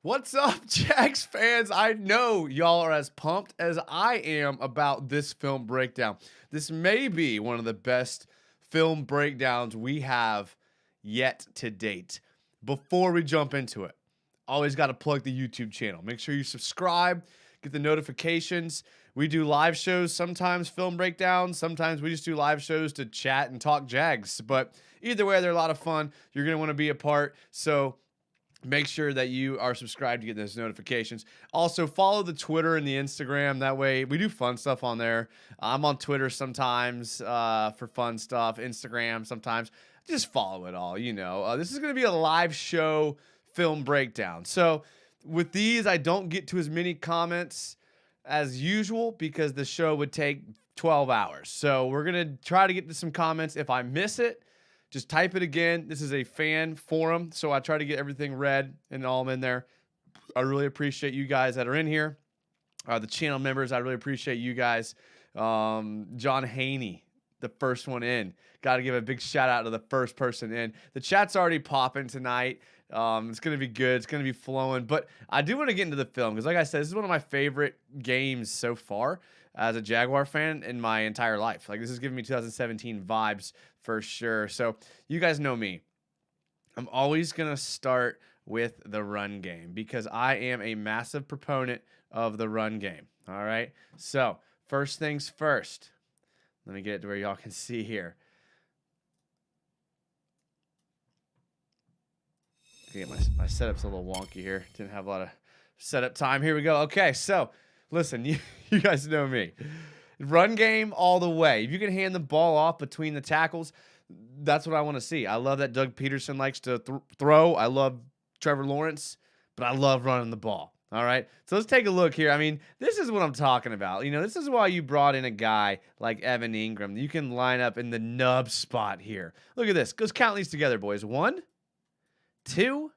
What's up, Jags fans? I know y'all are as pumped as I am about this film breakdown. This may be one of the best film breakdowns we have yet to date. Before we jump into it, always got to plug the YouTube channel. Make sure you subscribe, get the notifications. We do live shows, sometimes film breakdowns, sometimes we just do live shows to chat and talk Jags. But either way, they're a lot of fun. You're going to want to be a part. So make sure that you are subscribed to get those notifications. Also, follow the Twitter and the Instagram. That way, we do fun stuff on there. I'm on Twitter sometimes for fun stuff. Instagram sometimes. Just follow it all. This is going to be a live show film breakdown. So with these, I don't get to as many comments as usual because the show would take 12 hours. So we're going to try to get to some comments. If I miss it, just type it again. This is a fan forum, so I try to get everything read and all in there. I really appreciate you guys that are in here. The channel members, I really appreciate you guys. John Haney, the first one in. Got to give a big shout out to the first person in. The chat's already popping tonight. It's going to be good. It's going to be flowing. But I do want to get into the film because, like I said, this is one of my favorite games so far as a Jaguar fan in my entire life. Like, this is giving me 2017 vibes for sure. So you guys know me. I'm always going to start with the run game because I am a massive proponent of the run game. All right. So first things first, let me get it to where y'all can see here. Okay, my setup's a little wonky here. Didn't have a lot of setup time. Here we go. Okay. So listen, you guys know me. Run game all the way. If you can hand the ball off between the tackles, that's what I want to see. I love that Doug Peterson likes to throw. I love Trevor Lawrence, but I love running the ball. All right. So let's take a look here. I mean, this is what I'm talking about. This is why you brought in a guy like Evan Ingram. You can line up in the nub spot here. Look at this. Let's count these together, boys. 1, 2,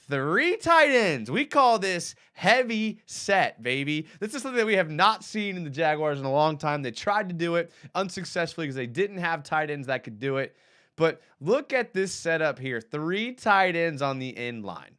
3 tight ends. We call this heavy set, baby. This is something that we have not seen in the Jaguars in a long time. They tried to do it unsuccessfully because they didn't have tight ends that could do it. But look at this setup here. 3 tight ends on the end line.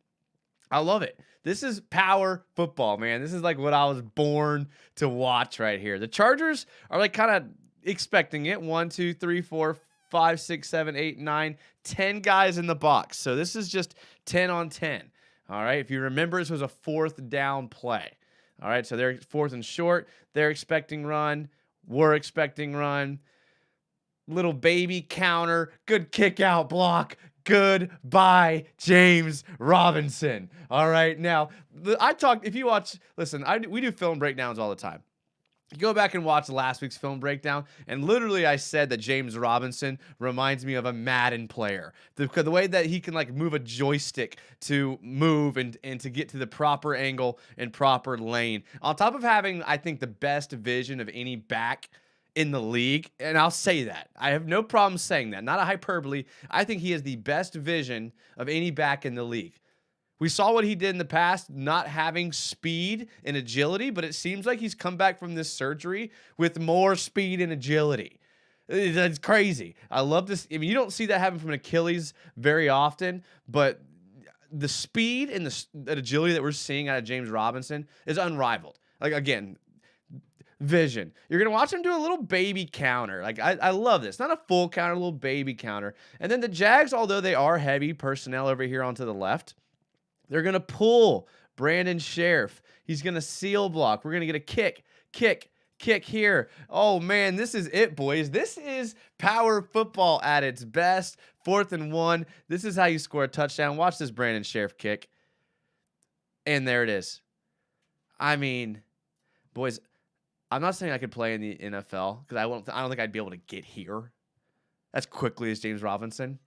I love it. This is power football, man. This is like what I was born to watch right here. The Chargers are like kind of expecting it. 1, 2, 3, 4, 5, 6, 7, 8, 9, 10 guys in the box. So this is just 10 on 10. All right. If you remember, this was a 4th down play. All right. So they're 4th and short. They're expecting run. We're expecting run. Little baby counter. Good kick out block. Goodbye, James Robinson. All right. Now, if you watch, listen, we do film breakdowns all the time. Go back and watch last week's film breakdown, and literally I said that James Robinson reminds me of a Madden player. The way that he can like move a joystick to move and to get to the proper angle and proper lane. On top of having, I think, the best vision of any back in the league, and I'll say that. I have no problem saying that. Not a hyperbole. I think he has the best vision of any back in the league. We saw what he did in the past, not having speed and agility, but it seems like he's come back from this surgery with more speed and agility. That's crazy. I love this. I mean, you don't see that happen from an Achilles very often, but the speed and the agility that we're seeing out of James Robinson is unrivaled. Like, again, vision. You're going to watch him do a little baby counter. Like, I love this. Not a full counter, a little baby counter. And then the Jags, although they are heavy personnel over here onto the left, they're going to pull Brandon Sheriff. He's going to seal block. We're going to get a kick here. Oh, man, this is it, boys. This is power football at its best. 4th and 1. This is how you score a touchdown. Watch this Brandon Sheriff kick. And there it is. I mean, boys, I'm not saying I could play in the NFL because I don't think I'd be able to get here as quickly as James Robinson.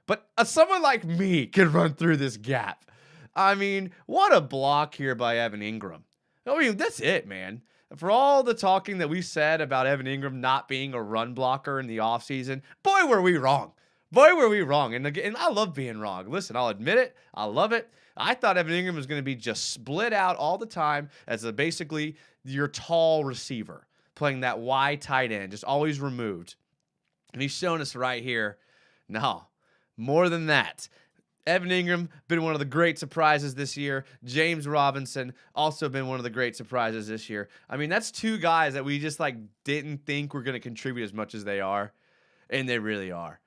But someone like me could run through this gap. I mean, what a block here by Evan Ingram. I mean, that's it, man. For all the talking that we said about Evan Ingram not being a run blocker in the offseason, boy, were we wrong. Boy, were we wrong. And again, I love being wrong. Listen, I'll admit it. I love it. I thought Evan Ingram was going to be just split out all the time as basically your tall receiver, playing that wide tight end, just always removed. And he's showing us right here, no, more than that. Evan Ingram, been one of the great surprises this year. James Robinson, also been one of the great surprises this year. I mean, that's two guys that we just like didn't think were going to contribute as much as they are, and they really are.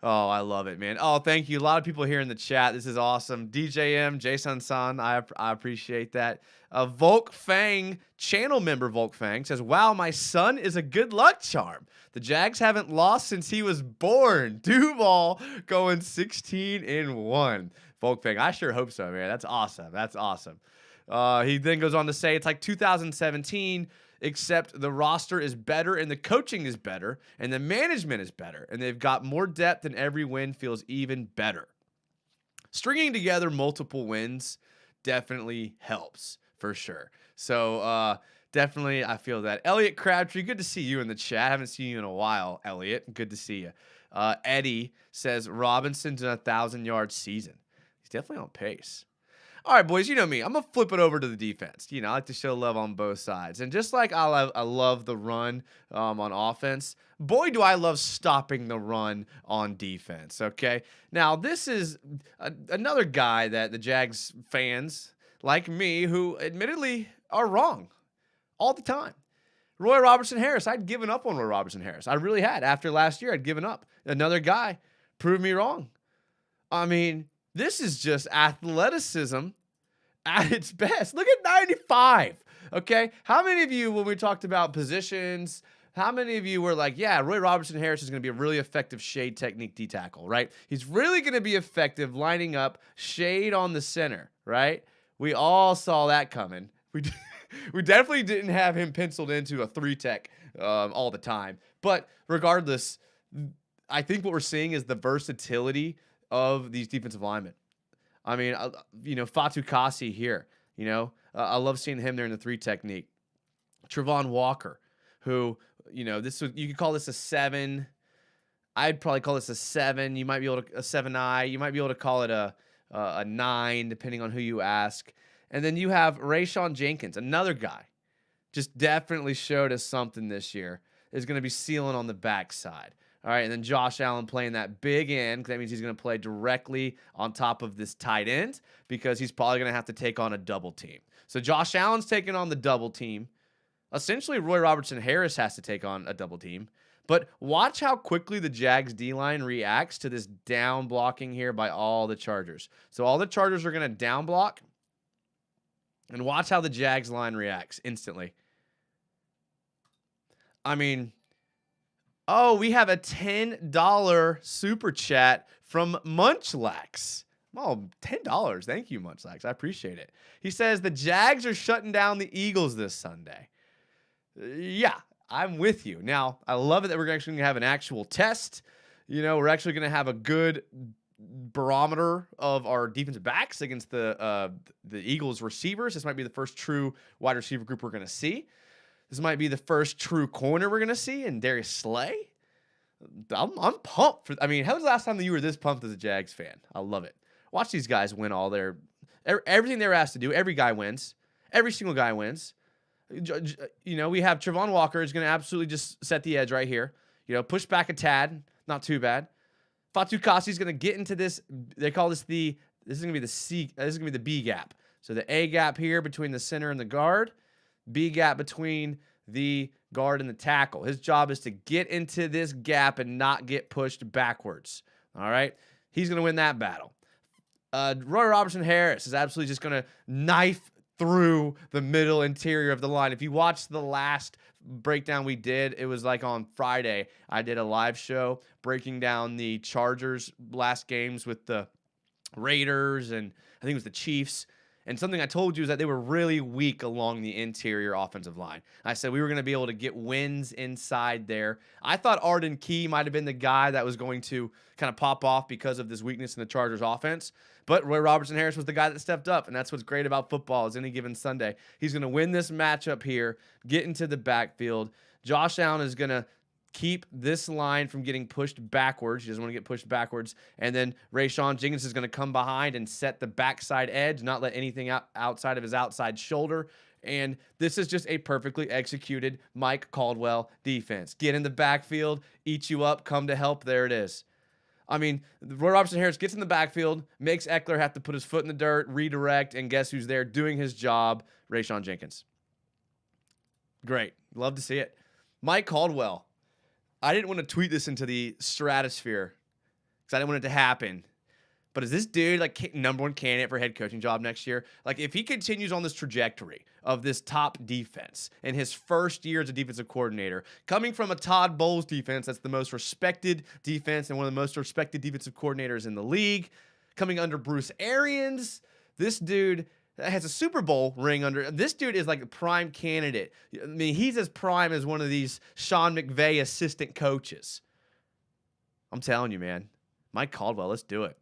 Oh, I love it, man. Oh, thank you. A lot of people here in the chat. This is awesome. DJM, Jason San, I appreciate that. Volk Fang, channel member Volk Fang, says, wow, my son is a good luck charm. The Jags haven't lost since he was born. Duval going 16-1. Volk Fang, I sure hope so, man. That's awesome. That's awesome. He then goes on to say, it's like 2017, except the roster is better and the coaching is better and the management is better and they've got more depth and every win feels even better. Stringing together multiple wins definitely helps for sure. So definitely I feel that. Elliot Crabtree, good to see you in the chat. I haven't seen you in a while, Elliot. Good to see you. Eddie says Robinson's an 1,000-yard season. He's definitely on pace. All right, boys, you know me. I'm going to flip it over to the defense. You know, I like to show love on both sides. And just like I love the run on offense, boy, do I love stopping the run on defense, okay? Now, this is another guy that the Jags fans, like me, who admittedly are wrong all the time. Roy Robertson Harris. I'd given up on Roy Robertson Harris. I really had. After last year, I'd given up. Another guy proved me wrong. I mean, this is just athleticism at its best. Look at 95, okay? How many of you, when we talked about positions, how many of you were like, yeah, Roy Robertson Harris is going to be a really effective shade technique D-tackle, right? He's really going to be effective lining up shade on the center, right? We all saw that coming. We definitely didn't have him penciled into a 3-tech all the time. But regardless, I think what we're seeing is the versatility of these defensive linemen. I mean, you know, Fatu Kasi here, you know, I love seeing him there in the 3 technique. Trevon Walker, who, you know, you could call this a 7. I'd probably call this a 7. You might be able to, a 7I. You might be able to call it a 9, depending on who you ask. And then you have Rayshawn Jenkins, another guy, just definitely showed us something this year. Is going to be sealing on the backside. All right, and then Josh Allen playing that big end, because that means he's going to play directly on top of this tight end because he's probably going to have to take on a double team. So Josh Allen's taking on the double team. Essentially, Roy Robertson Harris has to take on a double team. But watch how quickly the Jags D-line reacts to this down blocking here by all the Chargers. So all the Chargers are going to down block, and watch how the Jags line reacts instantly. I mean, oh, we have a $10 super chat from Munchlax. Oh, $10. Thank you, Munchlax. I appreciate it. He says the Jags are shutting down the Eagles this Sunday. Yeah, I'm with you. Now, I love it that we're actually going to have an actual test. You know, we're actually going to have a good barometer of our defensive backs against the Eagles receivers. This might be the first true wide receiver group we're going to see. This might be the first true corner we're going to see in Darius Slay. I'm pumped. I mean, how was the last time that you were this pumped as a Jags fan? I love it. Watch these guys win everything they were asked to do. Every guy wins. Every single guy wins. You know, we have Trevon Walker is going to absolutely just set the edge right here. You know, push back a tad. Not too bad. Fatu Kasi is going to get into this. They call this this is going to be the C. This is going to be the B gap. So the A gap here between the center and the guard. B gap between the guard and the tackle. His job is to get into this gap and not get pushed backwards. All right? He's going to win that battle. Roy Robertson Harris is absolutely just going to knife through the middle interior of the line. If you watched the last breakdown we did, it was like on Friday. I did a live show breaking down the Chargers last games with the Raiders and I think it was the Chiefs. And something I told you is that they were really weak along the interior offensive line. I said we were going to be able to get wins inside there. I thought Arden Key might have been the guy that was going to kind of pop off because of this weakness in the Chargers offense. But Roy Robertson Harris was the guy that stepped up, and that's what's great about football is any given Sunday. He's going to win this matchup here, get into the backfield. Josh Allen is going to keep this line from getting pushed backwards. He doesn't want to get pushed backwards. And then Rayshawn Jenkins is going to come behind and set the backside edge, not let anything outside of his outside shoulder. And this is just a perfectly executed Mike Caldwell defense. Get in the backfield, eat you up, come to help. There it is. I mean, Roy Robertson-Harris gets in the backfield, makes Eckler have to put his foot in the dirt, redirect, and guess who's there doing his job? Rayshon Jenkins. Great. Love to see it. Mike Caldwell. I didn't want to tweet this into the stratosphere because I didn't want it to happen. But is this dude like #1 candidate for head coaching job next year? Like if he continues on this trajectory of this top defense in his first year as a defensive coordinator, coming from a Todd Bowles defense that's the most respected defense and one of the most respected defensive coordinators in the league, coming under Bruce Arians, this dude has a Super Bowl ring under. This dude is like a prime candidate. I mean, he's as prime as one of these Sean McVay assistant coaches. I'm telling you, man. Mike Caldwell, let's do it.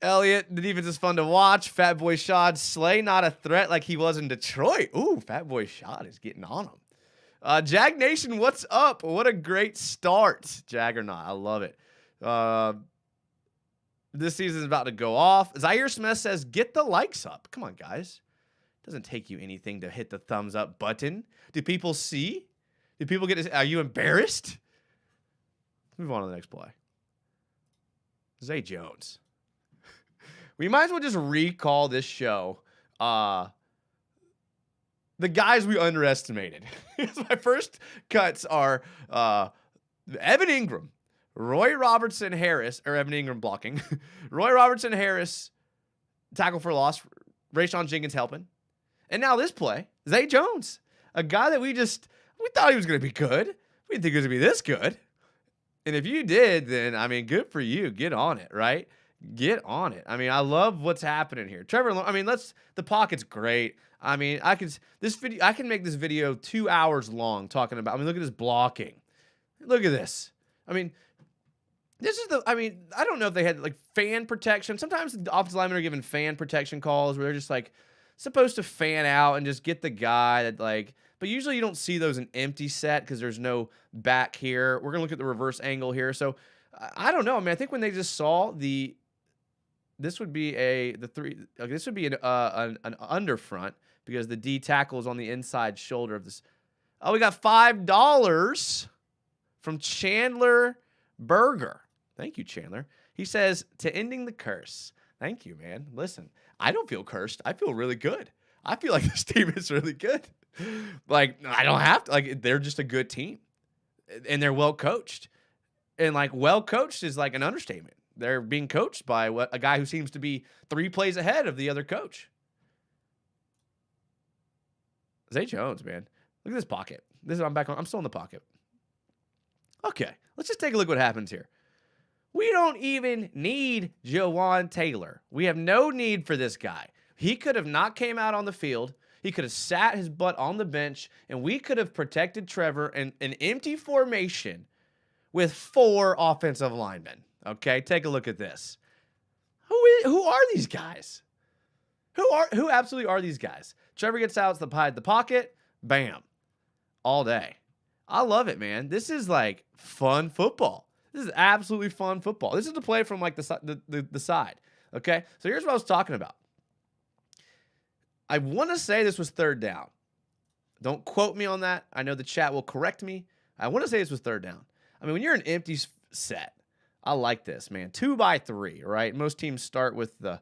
Elliott, the defense is fun to watch. Fat Boy Shad, Slay not a threat like he was in Detroit. Ooh, Fat Boy Shad is getting on him. Jag Nation, what's up? What a great start. Jaggernaut, I love it. This season is about to go off. Zaire Smith says, get the likes up. Come on, guys. It doesn't take you anything to hit the thumbs up button. Do people see? Do people get this? Are you embarrassed? Move on to the next play. Zay Jones. We might as well just recall this show. The guys we underestimated. My first cuts are Evan Ingram, Roy Robertson-Harris, or Evan Ingram blocking. Roy Robertson-Harris, tackle for loss. Rayshon Jenkins helping. And now this play, Zay Jones, a guy that we thought he was going to be good. We didn't think he was going to be this good. And if you did, then, I mean, good for you. Get on it, right? Get on it. I mean, I love what's happening here. Trevor, I mean, the pocket's great. I mean, I can make this video 2 hours long talking about, I mean, look at this blocking. Look at this. I mean, I don't know if they had like fan protection. Sometimes the offensive linemen are given fan protection calls where they're just like supposed to fan out and just get the guy that like, but usually you don't see those in empty set because there's no back here. We're going to look at the reverse angle here. So I don't know. I mean, I think when they just saw this would be an under front because the D tackle is on the inside shoulder of this. Oh, we got $5 from Chandler Berger. Thank you, Chandler. He says, to ending the curse. Thank you, man. Listen, I don't feel cursed. I feel really good. I feel like this team is really good. Like, I don't have to. Like, they're just a good team. And they're well coached. And, like, well coached is like an understatement. They're being coached by a guy who seems to be 3 plays ahead of the other coach. Zay Jones, man. Look at this pocket. I'm still in the pocket. Okay, let's just take a look what happens here. We don't even need Jawan Taylor. We have no need for this guy. He could have not came out on the field. He could have sat his butt on the bench, and we could have protected Trevor in an empty formation with 4 offensive linemen. Okay, take a look at this. Who are these guys? Who absolutely are these guys? Trevor gets out the pocket, bam, all day. I love it, man. This is like fun football. This is absolutely fun football. This is the play from like the side. Okay, so here's what I was talking about. I want to say this was 3rd down. Don't quote me on that. I know the chat will correct me. I want to say this was 3rd down. I mean, when you're an empty set, I like this, man. 2 by 3, right? Most teams start with the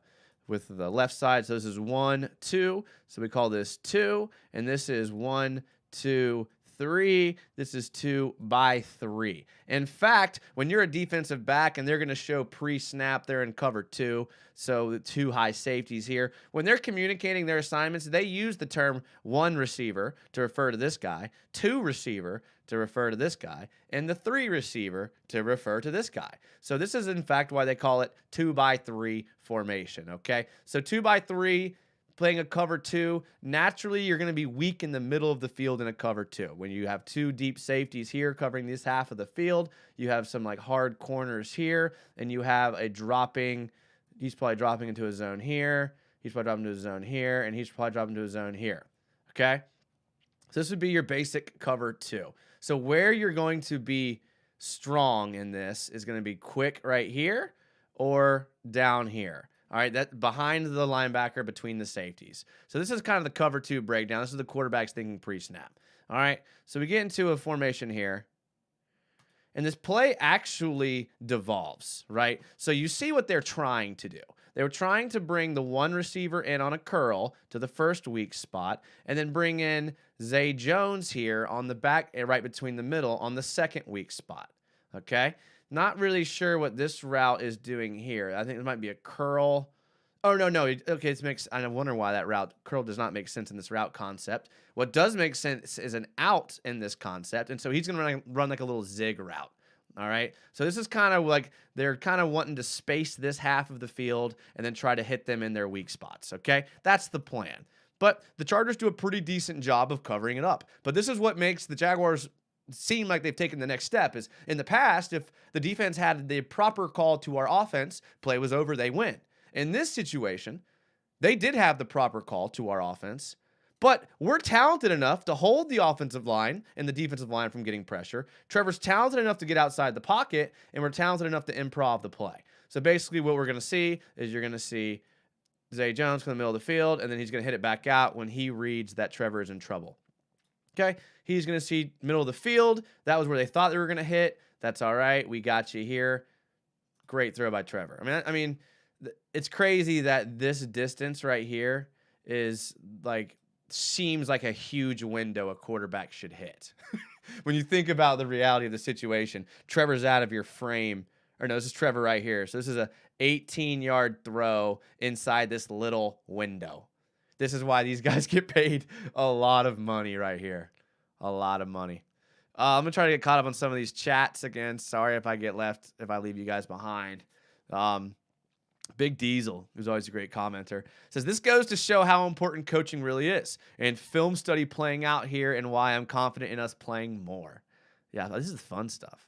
left side. So this is 1, 2. So we call this 2, and this is 1, 2, 3. This is 2 by 3. In fact, when you're a defensive back and they're going to show pre-snap, they're in cover 2. So the 2 high safeties here. When they're communicating their assignments, they use the term 1 receiver to refer to this guy, 2 receiver to refer to this guy, and the 3 receiver to refer to this guy. So this is, in fact, why they call it 2 by 3 formation, okay? So 2 by 3, playing a cover 2, naturally you're going to be weak in the middle of the field in a cover 2. When you have 2 deep safeties here covering this half of the field, you have some like hard corners here, and you have a dropping, he's probably dropping into a zone here, he's probably dropping into a zone here, and he's probably dropping into a zone here, okay? So this would be your basic cover 2. So where you're going to be strong in this is going to be quick right here or down here. All right, that behind the linebacker between the safeties. So this is kind of the cover 2 breakdown. This is the quarterback's thinking pre-snap. All right, so we get into a formation here. And this play actually devolves, right? So you see what they're trying to do. They were trying to bring the one receiver in on a curl to the first weak spot and then bring in Zay Jones here on the back, right between the middle on the second weak spot, okay? Not really sure what this route is doing here. I think it might be a curl. Oh, no. Okay, it makes. I wonder why that route curl does not make sense in this route concept. What does make sense is an out in this concept, and so he's going to run like a little zig route. All right, so this is kind of like they're kind of wanting to space this half of the field and then try to hit them in their weak spots. Okay, that's the plan. But the Chargers do a pretty decent job of covering it up. But this is what makes the Jaguars seem like they've taken the next step. Is in the past, if the defense had the proper call to our offense, play was over, they win. In this situation, they did have the proper call to our offense, but we're talented enough to hold the offensive line and the defensive line from getting pressure. Trevor's talented enough to get outside the pocket, and we're talented enough to improv the play. So basically what we're going to see is you're going to see Zay Jones come in the middle of the field, and then he's going to hit it back out when he reads that Trevor is in trouble. Okay, he's going to see middle of the field. That was where they thought they were going to hit. That's all right. We got you here. Great throw by Trevor. I mean, it's crazy that this distance right here is like seems like a huge window a quarterback should hit. When you think about the reality of the situation, Trevor's out of your frame. Or no, this is Trevor right here. So this is a 18-yard throw inside this little window. This is why these guys get paid a lot of money right here. A lot of money. I'm going to try to get caught up on some of these chats again. Sorry if I leave you guys behind. Big Diesel, who's always a great commenter, says, this goes to show how important coaching really is and film study playing out here and why I'm confident in us playing more. Yeah, this is fun stuff.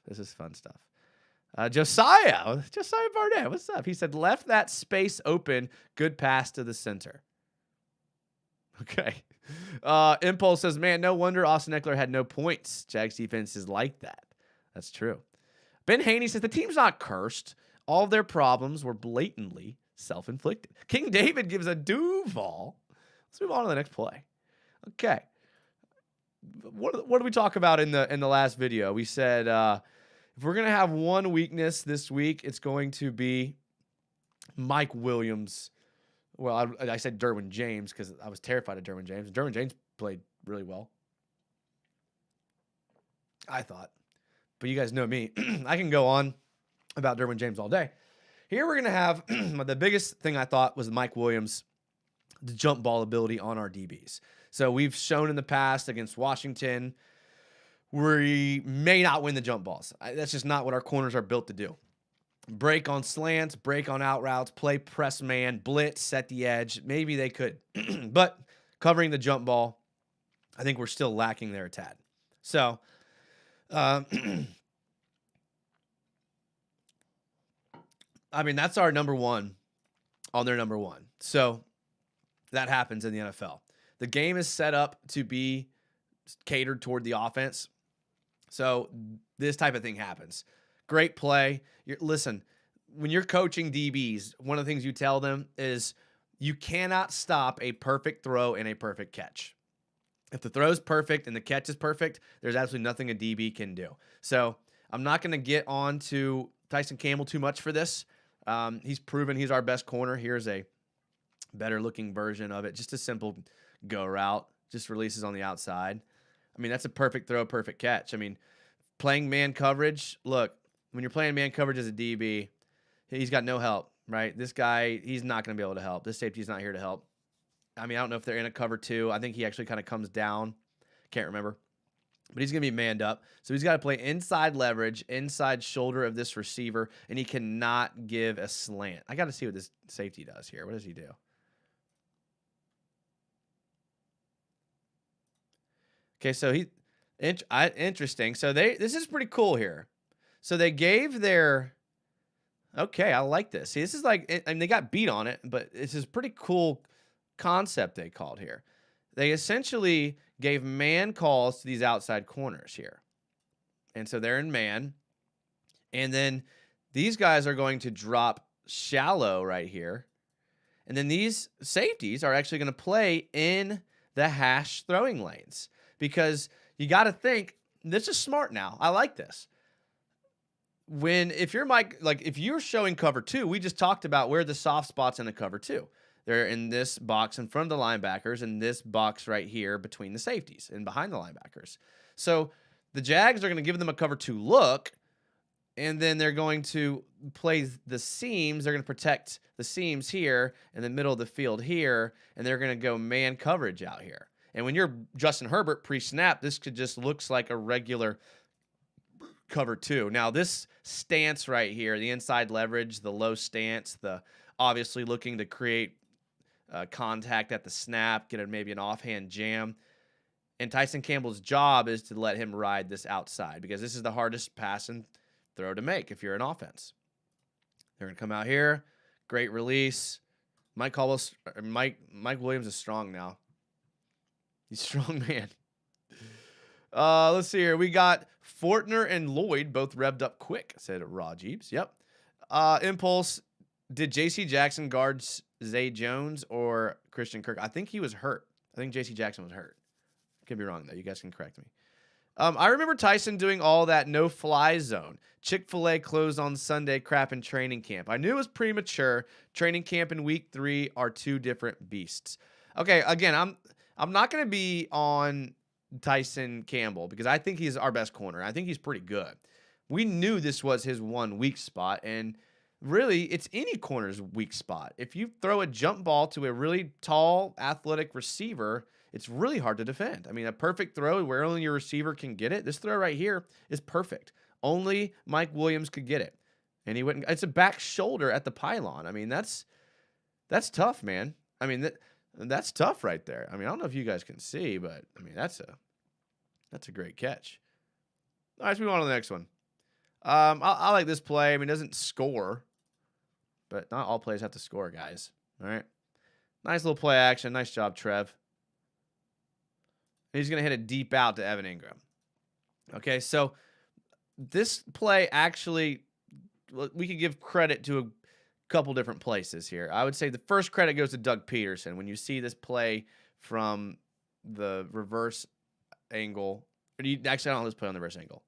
Josiah Barnett, what's up? He said, left that space open. Good pass to the center. Okay. Impulse says, man, no wonder Austin Eckler had no points. Jags defense is like that. That's true. Ben Haney says, the team's not cursed. All of their problems were blatantly self-inflicted. King David gives a Duval. Let's move on to the next play. Okay. What did we talk about in the last video? We said if we're going to have one weakness this week, it's going to be Mike Williams. Well, I said Derwin James because I was terrified of Derwin James. Derwin James played really well, I thought. But you guys know me. I can go on about Derwin James all day. Here we're going to have the biggest thing I thought was Mike Williams, the jump ball ability on our DBs. So we've shown in the past against Washington, we may not win the jump balls. That's just not what our corners are built to do. Break on slants, break on out routes, play press man, blitz, set the edge. Maybe they could. But covering the jump ball, I think we're still lacking there a tad. So, I mean, that's our number one on their number one. So that happens in the NFL. The game is set up to be catered toward the offense. So this type of thing happens. Great play. Listen, when you're coaching DBs, one of the things you tell them is you cannot stop a perfect throw and a perfect catch. If the throw is perfect and the catch is perfect, there's absolutely nothing a DB can do. So I'm not going to get on to Tyson Campbell too much for this. He's proven he's our best corner. Here's a better looking version of it. Just a simple go route. Just releases on the outside. I mean, that's a perfect throw, perfect catch. I mean, playing man coverage. Look, when you're playing man coverage as a DB, he's got no help, right? This guy, he's not going to be able to help. This safety's not here to help. I mean, I don't know if they're in a cover two. I think he actually kind of comes down. Can't remember. But he's going to be manned up. So he's got to play inside leverage, inside shoulder of this receiver, and he cannot give a slant. I got to see what this safety does here. What does he do? Okay, so interesting. So this is pretty cool here. So they gave their, okay, I like this. See, this is like, I mean, they got beat on it, but this is pretty cool concept they called here. They essentially gave man calls to these outside corners here. And so they're in man. And then these guys are going to drop shallow right here. And then these safeties are actually going to play in the hash throwing lanes. Because you got to think, this is smart now. I like this. if you're Mike, like if you're showing cover 2, we just talked about where the soft spots in the cover 2. They're in this box in front of the linebackers and this box right here between the safeties and behind the linebackers. So the Jags are going to give them a cover 2 look, and then they're going to play the seams. They're going to protect the seams here in the middle of the field here, and they're going to go man coverage out here. And when you're Justin Herbert pre-snap, this could just looks like a regular cover 2. Now, this stance right here, the inside leverage, the low stance, the obviously looking to create contact at the snap, get maybe an offhand jam. And Tyson Campbell's job is to let him ride this outside because this is the hardest pass and throw to make if you're an offense. They're going to come out here. Great release. Mike Williams is strong now. He's a strong man. Let's see here. We got Fortner and Lloyd both revved up quick, said Raw Jeeps. Yep. Impulse. Did J.C. Jackson guards Zay Jones or Christian Kirk? I think he was hurt. I think J.C. Jackson was hurt. Could be wrong, though. You guys can correct me. I remember Tyson doing all that no-fly zone. Chick-fil-A closed on Sunday crap in training camp. I knew it was premature. Training camp and week 3 are 2 different beasts. Okay, again, I'm not going to be on Tyson Campbell because I think he's our best corner. I think he's pretty good. We knew this was his one weak spot, and really, it's any corner's weak spot. If you throw a jump ball to a really tall, athletic receiver, it's really hard to defend. I mean, a perfect throw where only your receiver can get it. This throw right here is perfect. Only Mike Williams could get it. And he wouldn't. It's a back shoulder at the pylon. I mean, that's tough, man. I mean, that's tough right there. I mean, I don't know if you guys can see, but I mean, that's a great catch. All right, let's move on to the next one. I like this play. I mean, it doesn't score, but not all plays have to score, guys. All right. Nice little play action. Nice job, Trev. He's going to hit a deep out to Evan Ingram. Okay, so this play actually, we could give credit to a couple different places here. I would say the first credit goes to Doug Peterson. When you see this play from the reverse angle, actually, I don't know this play on the reverse angle.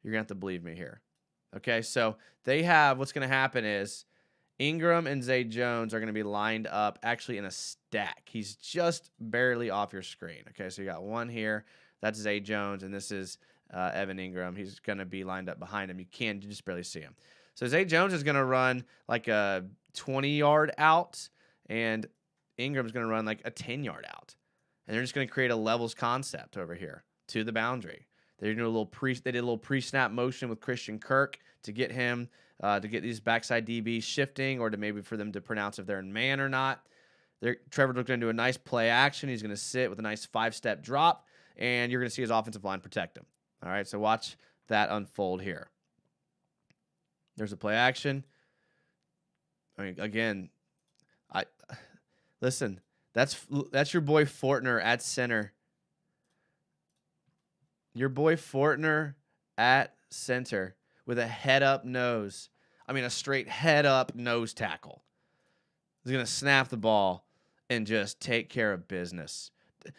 You're going to have to believe me here. Okay, so they have, what's going to happen is Ingram and Zay Jones are going to be lined up actually in a stack. He's just barely off your screen. Okay, so you got one here. That's Zay Jones, and this is Evan Ingram. He's going to be lined up behind him. You just barely see him. So Zay Jones is going to run like a 20-yard out, and Ingram's going to run like a 10-yard out. And they're just going to create a levels concept over here to the boundary. They did a little pre-snap motion with Christian Kirk to get him to get these backside DBs shifting, or to maybe for them to pronounce if they're in man or not. Trevor's going to do a nice play action. He's going to sit with a nice 5-step drop, and you're going to see his offensive line protect him. All right, so watch that unfold here. There's a play action. I mean, again, listen. That's your boy Fortner at center. Your boy Fortner at center with a head-up nose. I mean, a straight head-up nose tackle. He's going to snap the ball and just take care of business.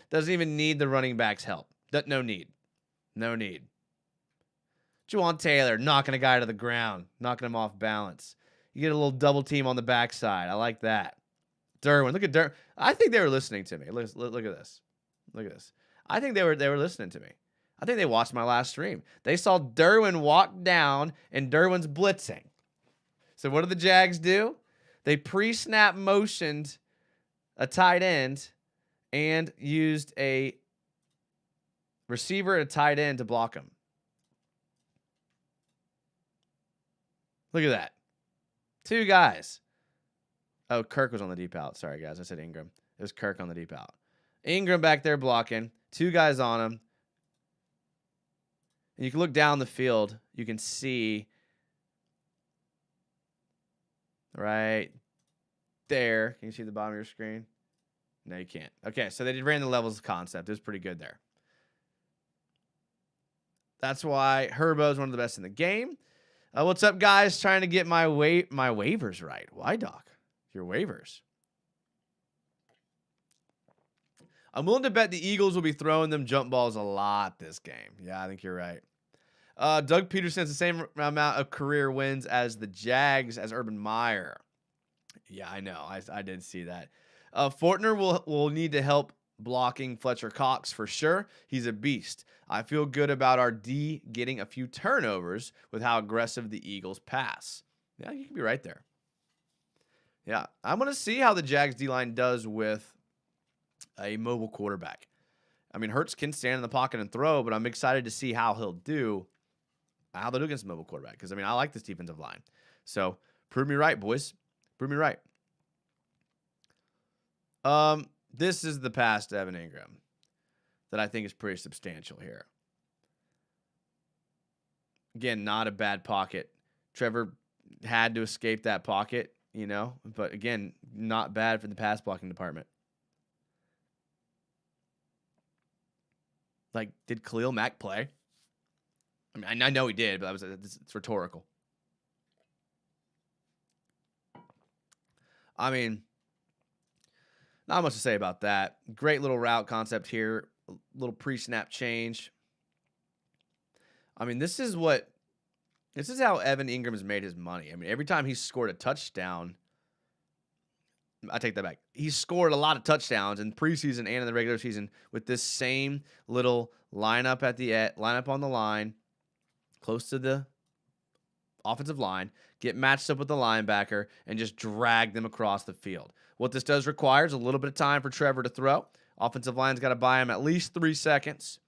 Doesn't even need the running back's help. No need. No need. Juwan Taylor knocking a guy to the ground, knocking him off balance. You get a little double team on the backside. I like that. Derwin, look at Derwin. I think they were listening to me. Look at this. Look at this. I think they were listening to me. I think they watched my last stream. They saw Derwin walk down, and Derwin's blitzing. So what did the Jags do? They pre-snap motioned a tight end and used a receiver and a tight end to block him. Look at that. 2 guys. Oh, Kirk was on the deep out. Sorry, guys. I said Ingram. It was Kirk on the deep out. Ingram back there blocking. 2 guys on him. And you can look down the field. You can see right there. Can you see the bottom of your screen? No, you can't. Okay, so they ran the levels concept. It was pretty good there. That's why Herbo is one of the best in the game. What's up, guys? Trying to get my waivers right. Why, Doc? Your waivers. I'm willing to bet the Eagles will be throwing them jump balls a lot this game. Yeah, I think you're right. Doug Peterson has the same amount of career wins as the Jags as Urban Meyer. Yeah, I know. I did see that. Fortner will need to help blocking Fletcher Cox for sure. He's a beast. I feel good about our D getting a few turnovers with how aggressive the Eagles pass. Yeah, you can be right there. Yeah, I'm going to see how the Jags D-line does with a mobile quarterback. I mean, Hurts can stand in the pocket and throw, but I'm excited to see how they'll do against a mobile quarterback. Because, I mean, I like this defensive line. So, prove me right, boys. Prove me right. This is the pass to Evan Ingram that I think is pretty substantial here. Again, not a bad pocket. Trevor had to escape that pocket, but again, not bad for the pass blocking department. Like, did Khalil Mack play? I mean, I know he did, but it's rhetorical. I mean, not much to say about that. Great little route concept here. A little pre-snap change. I mean, this is how Evan Ingram has made his money. I mean, every time he's scored a touchdown, I take that back. He's scored a lot of touchdowns in preseason and in the regular season with this same little lineup on the line, close to the offensive line, get matched up with the linebacker, and just drag them across the field. What this does require is a little bit of time for Trevor to throw. Offensive line's got to buy him at least 3 seconds.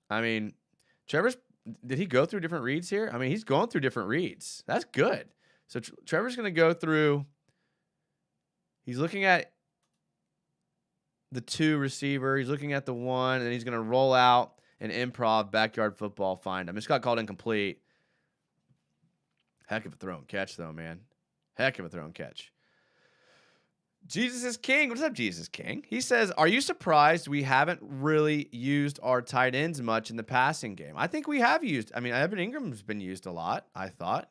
I mean, did he go through different reads here? I mean, he's going through different reads. That's good. So Trevor's going to go through. He's looking at the 2 receiver. He's looking at the 1, and he's going to roll out an improv backyard football find him. This got called incomplete. Heck of a throw and catch, though, man. Heck of a throw and catch. Jesus is King. What's up, Jesus King? He says, are you surprised we haven't really used our tight ends much in the passing game? I think we have used. I mean, Evan Ingram's been used a lot, I thought.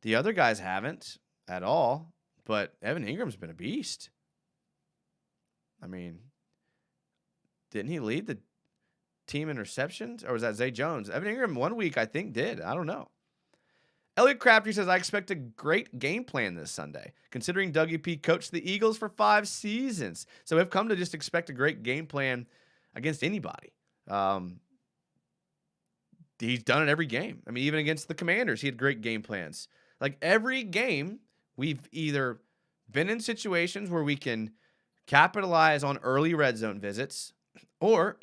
The other guys haven't at all, but Evan Ingram's been a beast. I mean, didn't he lead the team in receptions? Or was that Zay Jones? Evan Ingram 1 week, I think, did. I don't know. Elliot Crabtree says, I expect a great game plan this Sunday, considering Dougie P coached the Eagles for 5 seasons. So I've come to just expect a great game plan against anybody. He's done it every game. I mean, even against the Commanders, he had great game plans. Like every game, we've either been in situations where we can capitalize on early red zone visits, or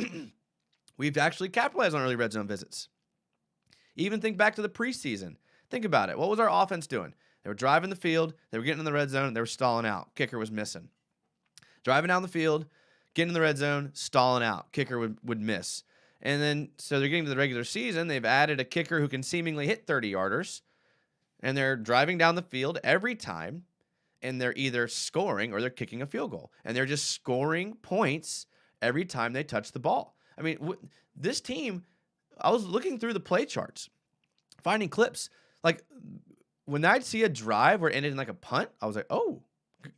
we've actually capitalized on early red zone visits. Even think back to the preseason. Think about it. What was our offense doing? They were driving the field. They were getting in the red zone. They were stalling out. Kicker was missing. Driving down the field, getting in the red zone, stalling out. Kicker would miss. And then, so they're getting to the regular season. They've added a kicker who can seemingly hit 30-yarders. And they're driving down the field every time. And they're either scoring or they're kicking a field goal. And they're just scoring points every time they touch the ball. I mean, this team, I was looking through the play charts, finding clips. Like, when I'd see a drive where it ended in like a punt, I was like, oh,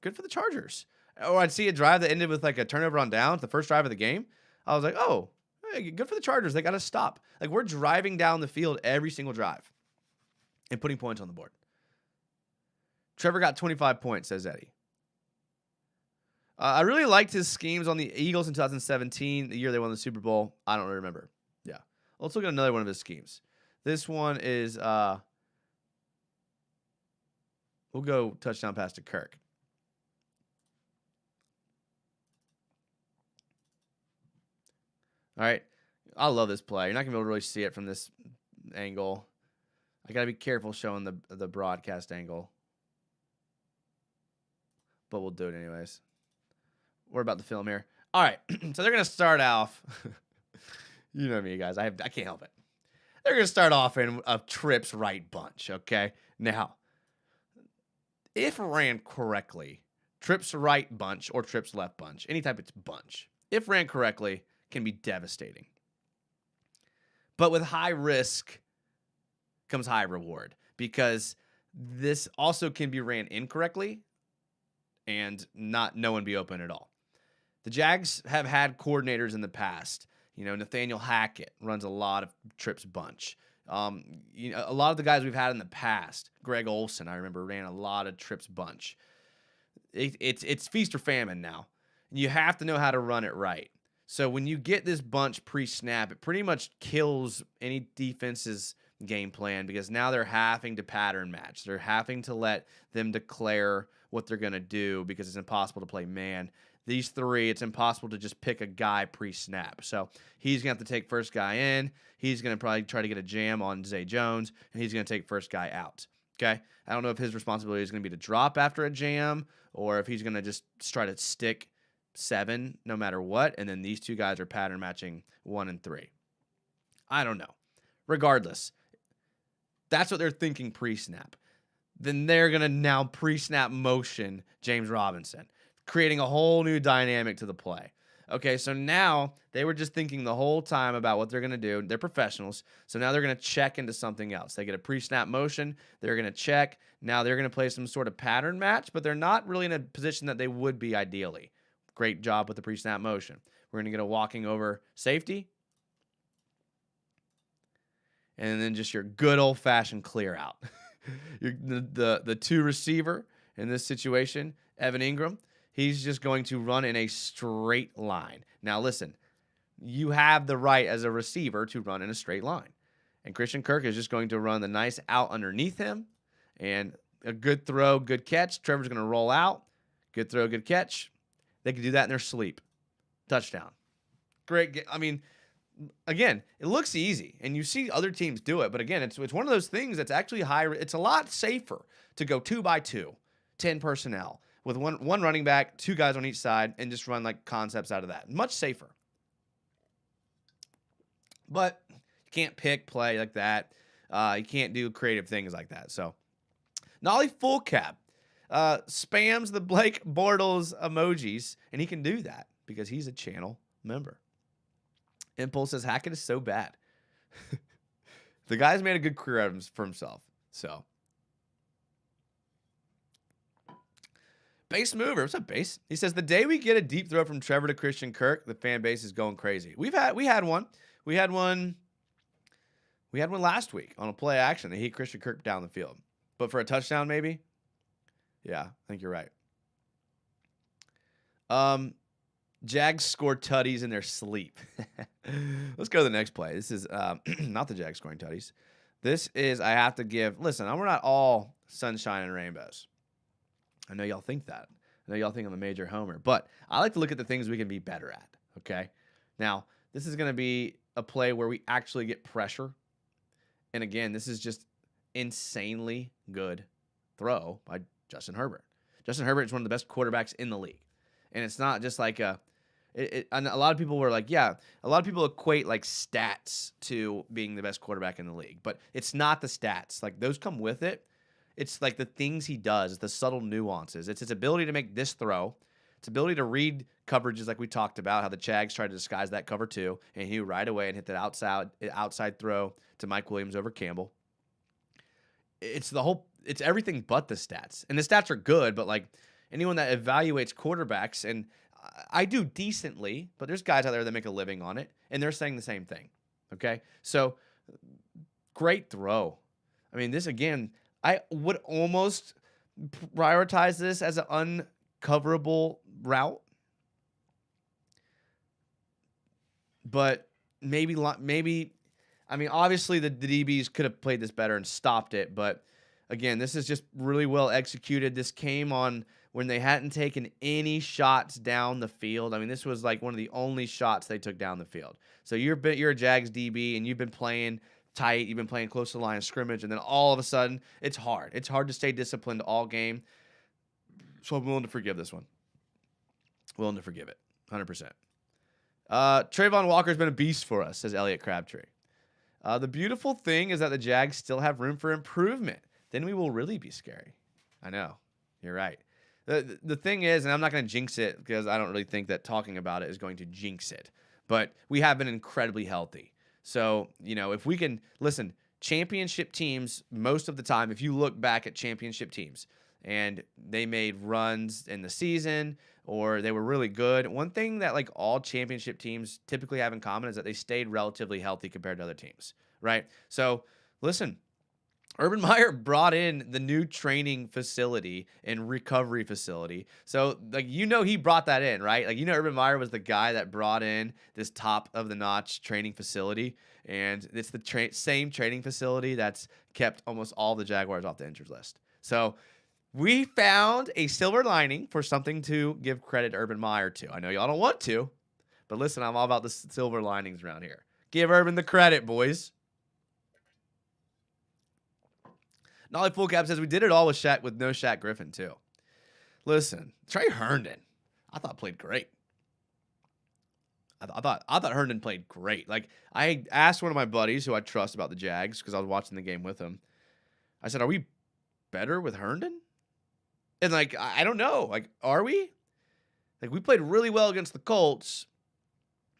good for the Chargers. Or I'd see a drive that ended with like a turnover on downs, the first drive of the game. I was like, oh, hey, good for the Chargers. They got to stop. Like, we're driving down the field every single drive and putting points on the board. Trevor got 25 points, says Eddie. I really liked his schemes on the Eagles in 2017, the year they won the Super Bowl. I don't really remember. Yeah. Let's look at another one of his schemes. This one is... we'll go touchdown pass to Kirk. All right. I love this play. You're not going to be able to really see it from this angle. I got to be careful showing the broadcast angle. But we'll do it anyways. We're about to film here. All right. So they're going to start off. You know me, guys. I can't help it. They're going to start off in a trips right bunch, okay? Now, if ran correctly, trips right bunch or trips left bunch, any type of bunch, if ran correctly, can be devastating. But with high risk comes high reward, because this also can be ran incorrectly and no one be open at all. The Jags have had coordinators in the past, Nathaniel Hackett runs a lot of trips bunch. A lot of the guys we've had in the past, Greg Olson, I remember, ran a lot of trips bunch. It's feast or famine now. You have to know how to run it right. So when you get this bunch pre-snap, it pretty much kills any defense's game plan because now they're having to pattern match. They're having to let them declare what they're going to do because it's impossible to play man. These three, it's impossible to just pick a guy pre-snap. So he's going to have to take first guy in. He's going to probably try to get a jam on Zay Jones, and he's going to take first guy out. Okay? I don't know if his responsibility is going to be to drop after a jam or if he's going to just try to stick 7 no matter what, and then these two guys are pattern matching 1 and 3. I don't know. Regardless, that's what they're thinking pre-snap. Then they're going to now pre-snap motion James Robinson, creating a whole new dynamic to the play. Okay, so now they were just thinking the whole time about what they're going to do. They're professionals, so now they're going to check into something else. They get a pre-snap motion. They're going to check. Now they're going to play some sort of pattern match, but they're not really in a position that they would be ideally. Great job with the pre-snap motion. We're going to get a walking over safety. And then just your good old-fashioned clear out. the two receiver in this situation, Evan Ingram, he's just going to run in a straight line. Now, listen, you have the right as a receiver to run in a straight line. And Christian Kirk is just going to run the nice out underneath him. And a good throw, good catch. Trevor's going to roll out. Good throw, good catch. They can do that in their sleep. Touchdown. Great. I mean, again, it looks easy, and you see other teams do it. But again, it's one of those things that's actually high. It's a lot safer to go 2-by-2, 10 personnel with one running back, 2 guys on each side, and just run like concepts out of that. Much safer. But you can't pick play like that. You can't do creative things like that. So, Nolly Full Cap spams the Blake Bortles emojis, and he can do that because he's a channel member. Impulse says Hackett is so bad. The guy's made a good career out of for himself. So, Base Mover, what's up, Base? He says the day we get a deep throw from Trevor to Christian Kirk, the fan base is going crazy. We had one last week on a play action that hit Christian Kirk down the field, but for a touchdown maybe. Yeah, I think you're right. Jags score tutties in their sleep. Let's go to the next play. This is not the Jags scoring tutties. This is, I have to give, listen, we're not all sunshine and rainbows. I know y'all think that. I know y'all think I'm a major homer, but I like to look at the things we can be better at, okay? Now, this is going to be a play where we actually get pressure. And again, this is just insanely good throw by Justin Herbert. Justin Herbert is one of the best quarterbacks in the league. And it's not just like and a lot of people were like, yeah, a lot of people equate like stats to being the best quarterback in the league, but it's not the stats. Like those come with it. It's like the things he does, the subtle nuances. It's his ability to make this throw. Its ability to read coverages like we talked about, how the Jags tried to disguise that cover too, and he right away and hit that outside throw to Mike Williams over Campbell. It's everything but the stats. And the stats are good, but like anyone that evaluates quarterbacks, and I do decently, but there's guys out there that make a living on it, and they're saying the same thing. Okay? So, great throw. I mean, this again, I would almost prioritize this as an uncoverable route. But maybe, I mean, obviously the DBs could have played this better and stopped it, but again, this is just really well executed. This came on when they hadn't taken any shots down the field. I mean, this was like one of the only shots they took down the field. So you're a Jags DB, and you've been playing tight. You've been playing close to the line of scrimmage, and then all of a sudden, it's hard. It's hard to stay disciplined all game. So I'm willing to forgive this one. Willing to forgive it, 100%. Trayvon Walker's been a beast for us, says Elliot Crabtree. The beautiful thing is that the Jags still have room for improvement. Then we will really be scary. I know. You're right. The thing is, and I'm not going to jinx it because I don't really think that talking about it is going to jinx it, but we have been incredibly healthy. So, if we can, listen, championship teams, most of the time, if you look back at championship teams and they made runs in the season or they were really good. One thing that like all championship teams typically have in common is that they stayed relatively healthy compared to other teams, right? So listen, Urban Meyer brought in the new training facility and recovery facility. So, like, he brought that in, right? Like, Urban Meyer was the guy that brought in this top-of-the-notch training facility, and it's the same training facility that's kept almost all the Jaguars off the injured list. So, we found a silver lining for something to give credit to Urban Meyer to. I know y'all don't want to, but listen, I'm all about the silver linings around here. Give Urban the credit, boys. Nolly Full Cap says we did it all with no Shaq Griffin too. Listen, Trey Herndon, I thought played great. I thought Herndon played great. Like, I asked one of my buddies who I trust about the Jags because I was watching the game with him. I said, "Are we better with Herndon?" And like, I don't know. Like, are we? Like, we played really well against the Colts,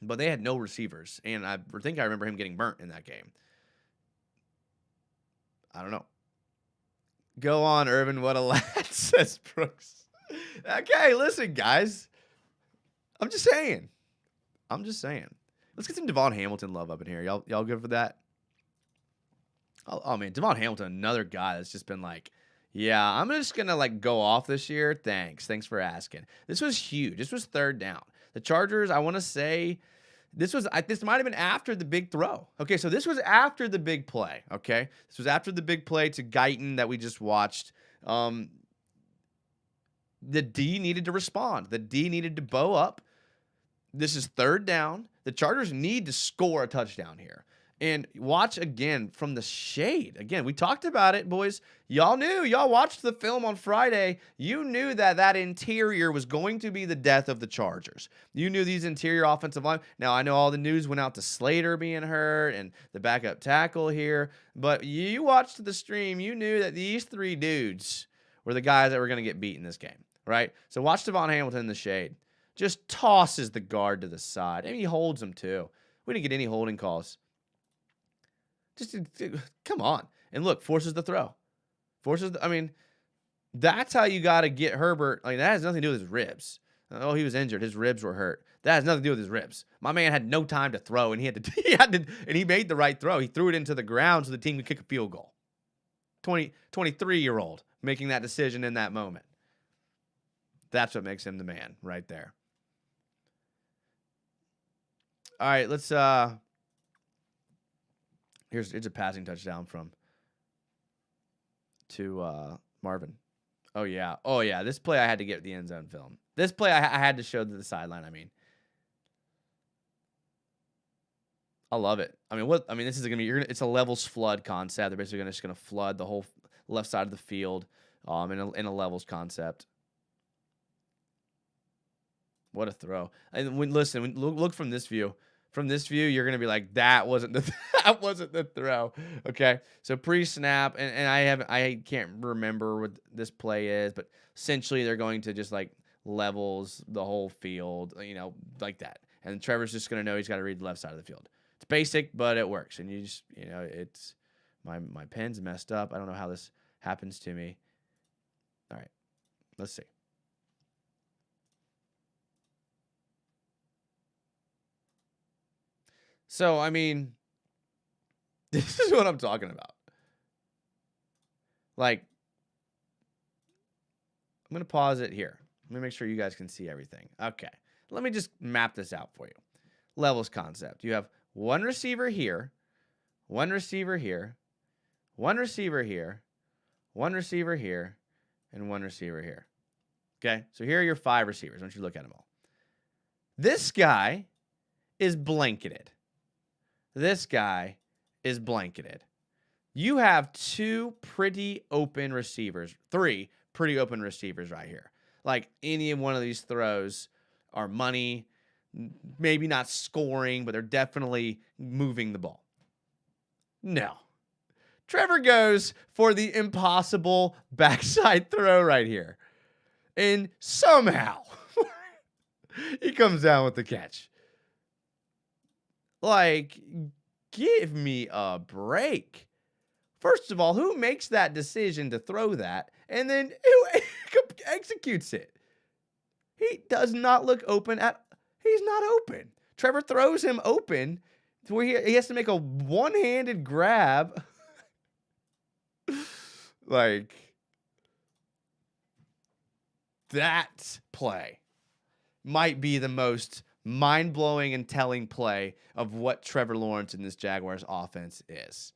but they had no receivers, and I think I remember him getting burnt in that game. I don't know. Go on, Irvin. What a lad, says Brooks. Okay, listen, guys. I'm just saying. Let's get some Devon Hamilton love up in here. Y'all good for that? Oh man, Devon Hamilton, another guy that's just been like, yeah, I'm just gonna like go off this year. Thanks for asking. This was huge. This was third down. The Chargers, I want to say, this might have been after the big throw. Okay, so this was after the big play. Okay, this was after the big play to Guyton that we just watched. The D needed to respond. The D needed to bow up. This is third down. The Chargers need to score a touchdown here. And watch again from the shade. Again, we talked about it, boys. Y'all knew. Y'all watched the film on Friday. You knew that interior was going to be the death of the Chargers. You knew these interior offensive line. Now, I know all the news went out to Slater being hurt and the backup tackle here. But you watched the stream. You knew that these three dudes were the guys that were going to get beat in this game, right? So watch Devon Hamilton in the shade. Just tosses the guard to the side. And he holds him, too. We didn't get any holding calls. Just come on. And look, forces the throw. That's how you got to get Herbert. Like, that has nothing to do with his ribs. Oh, he was injured. His ribs were hurt. That has nothing to do with his ribs. My man had no time to throw, and and he made the right throw. He threw it into the ground so the team could kick a field goal. 23-year-old making that decision in that moment. That's what makes him the man right there. All right, let's Here's a passing touchdown to Marvin. Oh yeah. This play I had to get the end zone film. This play I had to show to the sideline. I love it. This is gonna be. It's a levels flood concept. They're basically just gonna flood the whole left side of the field, in a levels concept. What a throw! And look from this view. From this view, you're going to be like, that wasn't the throw. Okay. So pre-snap, and I can't remember what this play is, but essentially they're going to just like levels the whole field, like that. And Trevor's just going to know he's got to read the left side of the field. It's basic, but it works. And you just, it's my pen's messed up. I don't know how this happens to me. All right. Let's see. So, this is what I'm talking about. Like, I'm going to pause it here. Let me make sure you guys can see everything. Okay. Let me just map this out for you. Levels concept. You have one receiver here, one receiver here, one receiver here, one receiver here, and one receiver here. Okay? So here are your 5 receivers. I want you to look at them all. This guy is blanketed. This guy is blanketed. You have 2 pretty open receivers, 3 pretty open receivers right here. Like, any one of these throws are money, maybe not scoring, but they're definitely moving the ball. No. Trevor goes for the impossible backside throw right here. And somehow he comes down with the catch. Like, give me a break. First of all, who makes that decision to throw that? And then who executes it? He does not look open he's not open. Trevor throws him open to where he has to make a one-handed grab. Like, that play might be the most mind-blowing and telling play of what Trevor Lawrence in this Jaguars offense is.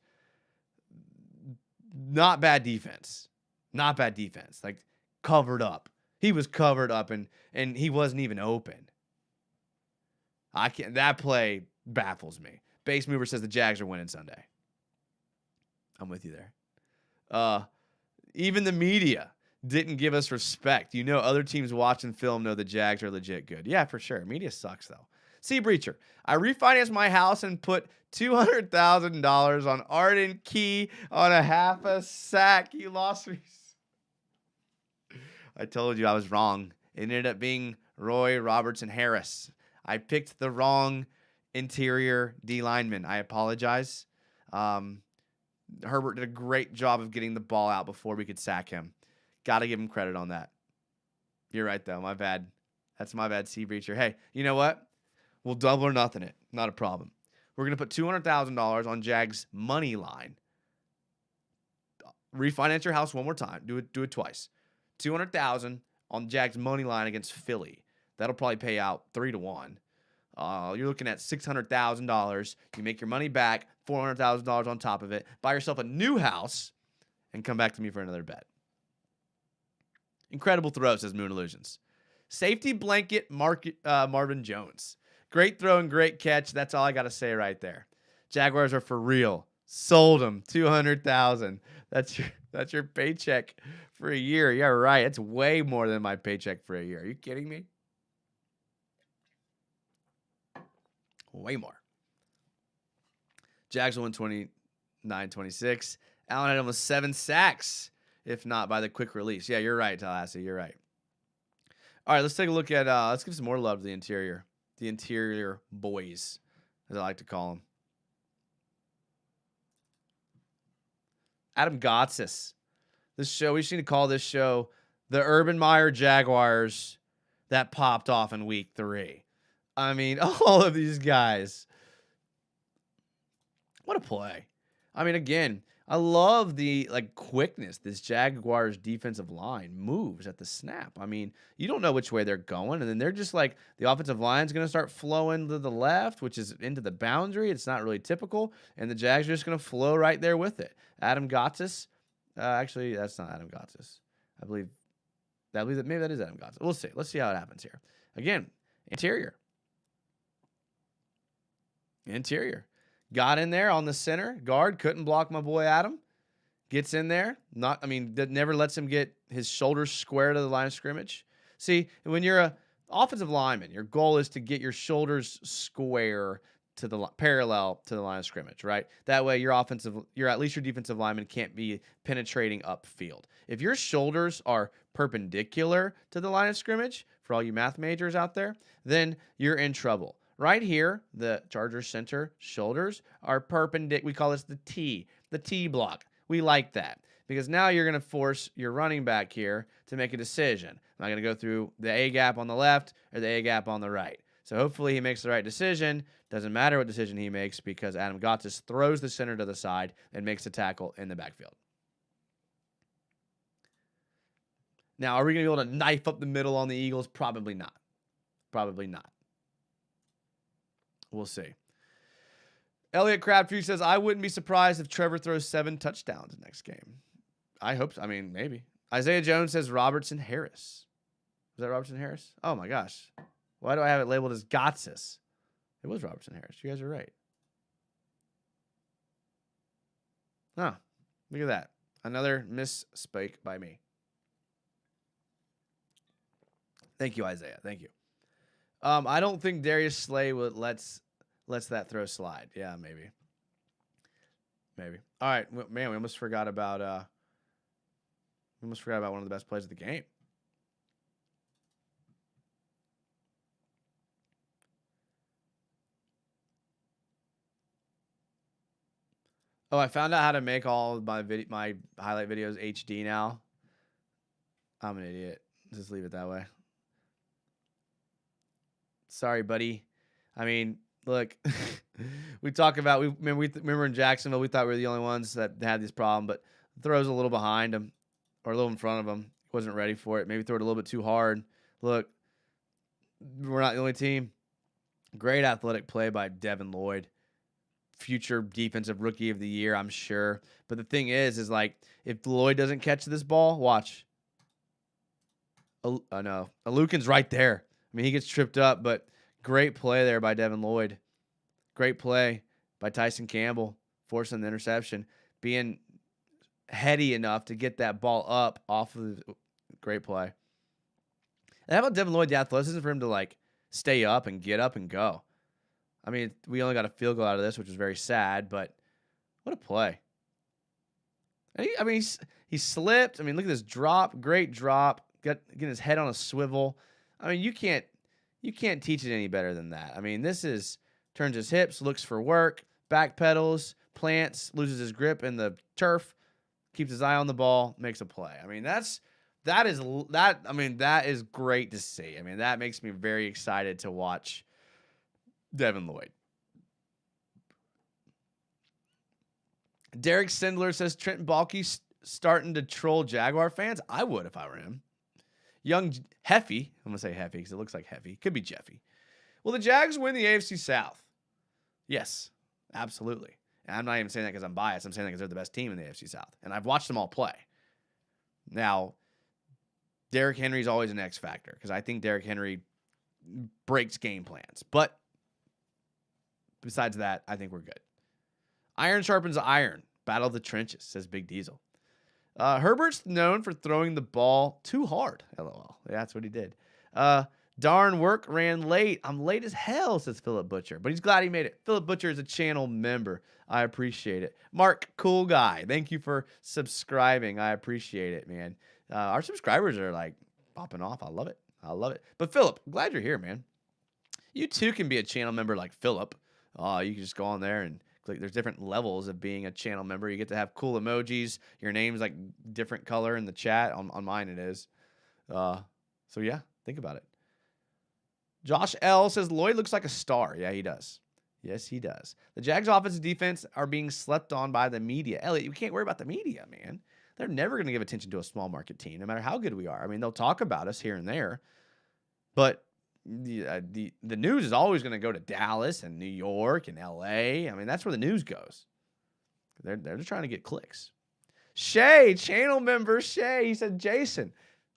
Not bad defense. Not bad defense. Like, covered up. He was covered up and he wasn't even open. That play baffles me. Base Mover says the Jags are winning Sunday. I'm with you there. Even the media didn't give us respect. You know, other teams watching film know the Jags are legit good. Yeah, for sure. Media sucks, though. Sea Breacher. I refinanced my house and put $200,000 on Arden Key on a half a sack. You lost me. I told you I was wrong. It ended up being Roy Robertson Harris. I picked the wrong interior D lineman. I apologize. Herbert did a great job of getting the ball out before we could sack him. Got to give him credit on that. You're right, though. My bad. That's my bad, Sea Breacher. Hey, you know what? We'll double or nothing it. Not a problem. We're going to put $200,000 on Jags' money line. Refinance your house one more time. Do it twice. $200,000 on Jags' money line against Philly. That'll probably pay out 3-1. You're looking at $600,000. You make your money back, $400,000 on top of it. Buy yourself a new house, and come back to me for another bet. Incredible throw, says Moon Illusions. Safety blanket Marvin Jones. Great throw and great catch. That's all I got to say right there. Jaguars are for real. Sold them. $200,000. That's your paycheck for a year. Yeah, right. It's way more than my paycheck for a year. Are you kidding me? Way more. Jags won 29-26. Allen had almost 7 sacks, if not by the quick release. Yeah, you're right, Tallahassee. You're right. All right, let's take a look at, let's give some more love to the interior. The interior boys, as I like to call them. Adam Gotsis. We just need to call this show the Urban Meyer Jaguars that popped off in week 3. I mean, all of these guys. What a play. I mean, again, I love the quickness this Jaguars defensive line moves at the snap. I mean, you don't know which way they're going, and then they're just like, the offensive line's going to start flowing to the left, which is into the boundary. It's not really typical, and the Jags are just going to flow right there with it. Adam Gotsis. Actually, that's not Adam Gotsis. I believe that maybe that is Adam Gotsis. We'll see. Let's see how it happens here. Again, interior. Got in there on the center. Guard couldn't block my boy Adam. Gets in there. That never lets him get his shoulders square to the line of scrimmage. See, when you're a offensive lineman, your goal is to get your shoulders square to the parallel to the line of scrimmage, right? That way at least your defensive lineman can't be penetrating upfield. If your shoulders are perpendicular to the line of scrimmage, for all you math majors out there, then you're in trouble. Right here, the Chargers center shoulders are perpendicular. We call this the T block. We like that because now you're going to force your running back here to make a decision. Am I going to go through the A gap on the left or the A gap on the right? So hopefully he makes the right decision. Doesn't matter what decision he makes because Adam Gotsis throws the center to the side and makes a tackle in the backfield. Now, are we going to be able to knife up the middle on the Eagles? Probably not. We'll see. Elliot Crabtree says, I wouldn't be surprised if Trevor throws 7 touchdowns next game. I hope so. I mean, maybe. Isaiah Jones says Robertson Harris. Was that Robertson Harris? Oh, my gosh. Why do I have it labeled as Gotsis? It was Robertson Harris. You guys are right. Oh, look at that. Another misspeak by me. Thank you, Isaiah. Thank you. I don't think Darius Slay lets that throw slide. Yeah, maybe. All right, man, we almost forgot about one of the best plays of the game. Oh, I found out how to make all of my highlight videos HD now. I'm an idiot. Just leave it that way. Sorry, buddy. I mean, look, we talk about remember in Jacksonville we thought we were the only ones that had this problem, but the throw's a little behind him or a little in front of him. He wasn't ready for it. Maybe throw it a little bit too hard. Look, we're not the only team. Great athletic play by Devin Lloyd. Future defensive rookie of the year, I'm sure. But the thing is like, if Lloyd doesn't catch this ball, watch. Oh, no. Alukin's right there. I mean, he gets tripped up, but great play there by Devin Lloyd. Great play by Tyson Campbell, forcing the interception. Being heady enough to get that ball up off of the great play. And how about Devin Lloyd, the athleticism for him to, like, stay up and get up and go? I mean, we only got a field goal out of this, which was very sad, but what a play. He slipped. I mean, look at this drop. Great drop. Getting his head on a swivel. I mean, you can't teach it any better than that. I mean, turns his hips, looks for work, back pedals, plants, loses his grip in the turf, keeps his eye on the ball, makes a play. I mean, that is great to see. I mean, that makes me very excited to watch Devin Lloyd. Derek Sindler says Trent Baalke's starting to troll Jaguar fans. I would if I were him. Young Heffy. I'm going to say Heffy because it looks like Heffy. Could be Jeffy. Will the Jags win the AFC South? Yes, absolutely. And I'm not even saying that because I'm biased. I'm saying that because they're the best team in the AFC South. And I've watched them all play. Now, Derrick Henry's always an X factor because I think Derrick Henry breaks game plans. But besides that, I think we're good. Iron sharpens iron. Battle of the trenches, says Big Diesel. Herbert's known for throwing the ball too hard. LOL. Yeah, that's what he did. Darn work ran late. I'm late as hell, says Philip Butcher. But he's glad he made it. Philip Butcher is a channel member. I appreciate it. Mark, cool guy. Thank you for subscribing. I appreciate it, man. Our subscribers are like popping off. I love it. I love it. But Philip, glad you're here, man. You too can be a channel member like Philip. You can just go on there and click. There's different levels of being a channel member. You get to have cool emojis. Your name's like different color in the chat. On mine it is. So yeah, think about it. Josh L says Lloyd looks like a star. Yeah, he does. Yes, he does. The Jags' offensive defense are being slept on by the media. Elliot, you can't worry about the media, man. They're never going to give attention to a small market team, no matter how good we are. I mean, they'll talk about us here and there, but the news is always going to go to Dallas and New York and LA. I mean, that's where the news goes. They're just trying to get clicks. Shay, channel member Shay, he said, Jason,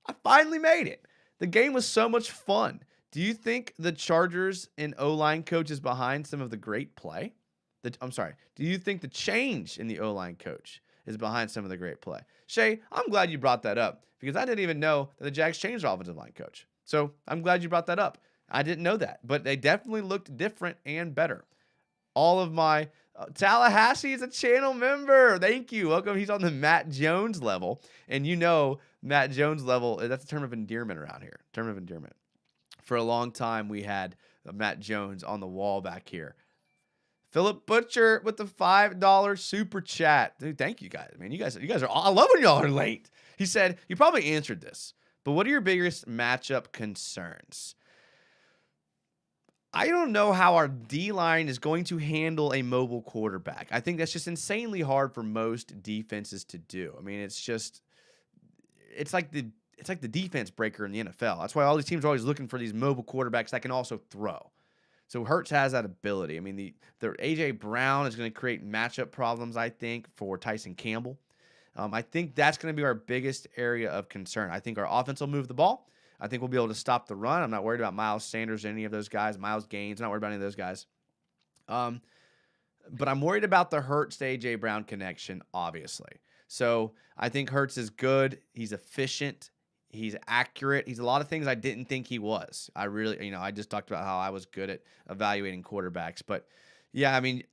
I finally made it. The game was so much fun. Do you think the Chargers and O-line coach is behind some of the great play? Do you think the change in the O-line coach is behind some of the great play? Shay, I'm glad you brought that up because I didn't even know that the Jags changed their offensive line coach. So I'm glad you brought that up. I didn't know that, but they definitely looked different and better. All of my Tallahassee is a channel member. Thank you. Welcome. He's on the Matt Jones level. And you know, Matt Jones level, that's a term of endearment around here. Term of endearment. For a long time, we had Matt Jones on the wall back here. Philip Butcher with the $5 super chat. Dude, thank you guys. Man, you guys are, I love when y'all are late. He said, you probably answered this, but what are your biggest matchup concerns? I don't know how our D-line is going to handle a mobile quarterback. I think that's just insanely hard for most defenses to do. I mean, it's like the defense breaker in the NFL. That's why all these teams are always looking for these mobile quarterbacks that can also throw. So Hurts has that ability. I mean, the A.J. Brown is going to create matchup problems, I think, for Tyson Campbell. I think that's going to be our biggest area of concern. I think our offense will move the ball. I think we'll be able to stop the run. I'm not worried about Miles Sanders or any of those guys. Miles Gaines, I'm not worried about any of those guys. But I'm worried about the Hurts to A.J. Brown connection, obviously. So I think Hurts is good. He's efficient. He's accurate. He's a lot of things I didn't think he was. I just talked about how I was good at evaluating quarterbacks. But, yeah, I mean,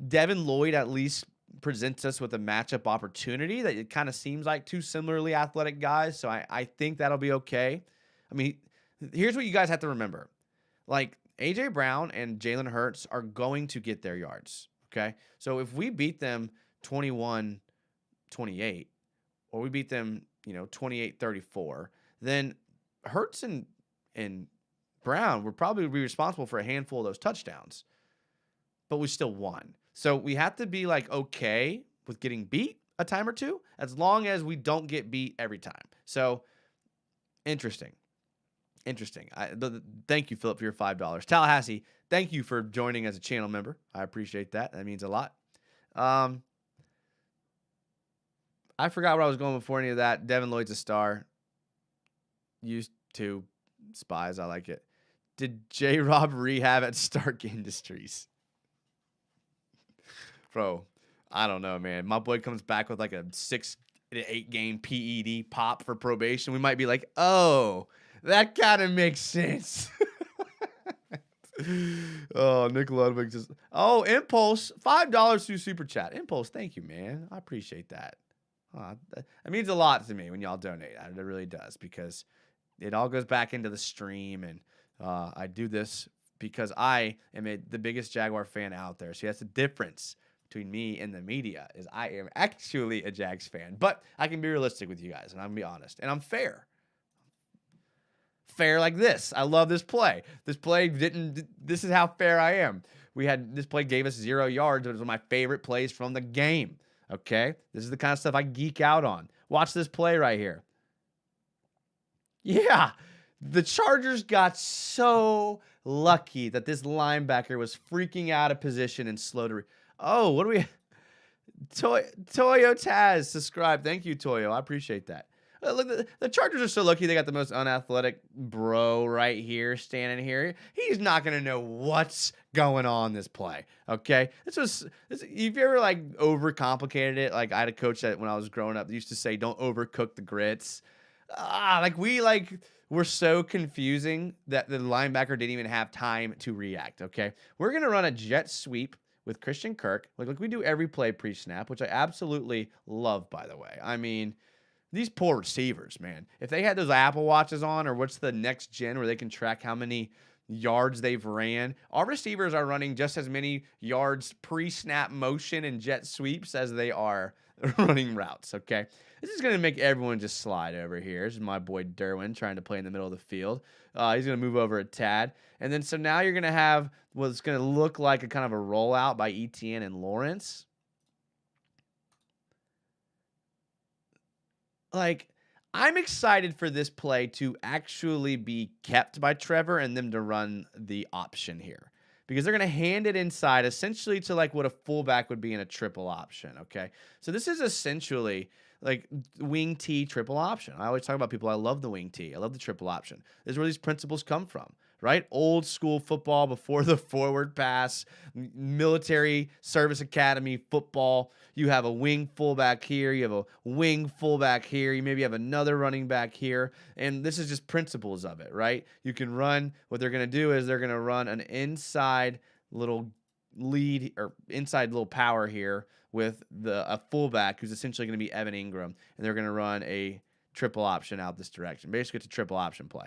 Devin Lloyd at least presents us with a matchup opportunity that it kind of seems like two similarly athletic guys. So I think that'll be okay. I mean, here's what you guys have to remember. Like, A.J. Brown and Jalen Hurts are going to get their yards, okay? So if we beat them 21-28, or we beat them 28-34, then Hurts and Brown would probably be responsible for a handful of those touchdowns, but we still won. So we have to be like okay with getting beat a time or two, as long as we don't get beat every time. So interesting. Thank you, Philip, for your $5. Tallahassee, thank you for joining as a channel member. I appreciate that. That means a lot. I forgot where I was going before any of that. Devin Lloyd's a star. Used to spies. I like it. Did J-Rob rehab at Stark Industries? Bro, I don't know, man. My boy comes back with like a 6 to 8 game PED pop for probation. We might be like, oh, that kind of makes sense. Oh, Nick Ludwig just. Oh, Impulse, $5 through Super Chat. Impulse, thank you, man. I appreciate that. That means a lot to me when y'all donate. It really does, because it all goes back into the stream, and I do this because I am the biggest Jaguar fan out there. So that's the difference between me and the media, is I am actually a Jags fan. But I can be realistic with you guys, and I'm going to be honest. And I'm fair. Fair like this. I love this play. This play this is how fair I am. This play gave us 0 yards, but it was one of my favorite plays from the game. Okay? This is the kind of stuff I geek out on. Watch this play right here. Yeah. The Chargers got so lucky that this linebacker was freaking out of position and slow to oh, what do we Toyo Taz subscribe. Thank you, Toyo. I appreciate that. Look, the Chargers are so lucky they got the most unathletic bro right here, standing here. He's not going to know what's going on this play, okay? If you ever, like, overcomplicated it, like, I had a coach that when I was growing up used to say, don't overcook the grits. We're so confusing that the linebacker didn't even have time to react, okay? We're going to run a jet sweep with Christian Kirk. Like we do every play pre-snap, which I absolutely love, by the way. I mean, these poor receivers, man. If they had those Apple Watches on, or what's the next gen where they can track how many yards they've ran, our receivers are running just as many yards pre-snap motion and jet sweeps as they are running routes, okay? This is going to make everyone just slide over here. This is my boy Derwin trying to play in the middle of the field. He's going to move over a tad. And then so now you're going to have what's going to look like a kind of a rollout by Etienne and Lawrence. Like, I'm excited for this play to actually be kept by Trevor and them to run the option here, because they're going to hand it inside essentially to like what a fullback would be in a triple option, okay? So this is essentially like wing T triple option. I always talk about people, I love the wing T. I love the triple option. This is where these principles come from, right? Old school football before the forward pass, military service academy football. You have a wing fullback here. You have a wing fullback here. You maybe have another running back here. And this is just principles of it, right? You can run. What they're going to do is they're going to run an inside little lead or inside little power here with a fullback who's essentially going to be Evan Ingram. And they're going to run a triple option out this direction. Basically, it's a triple option play.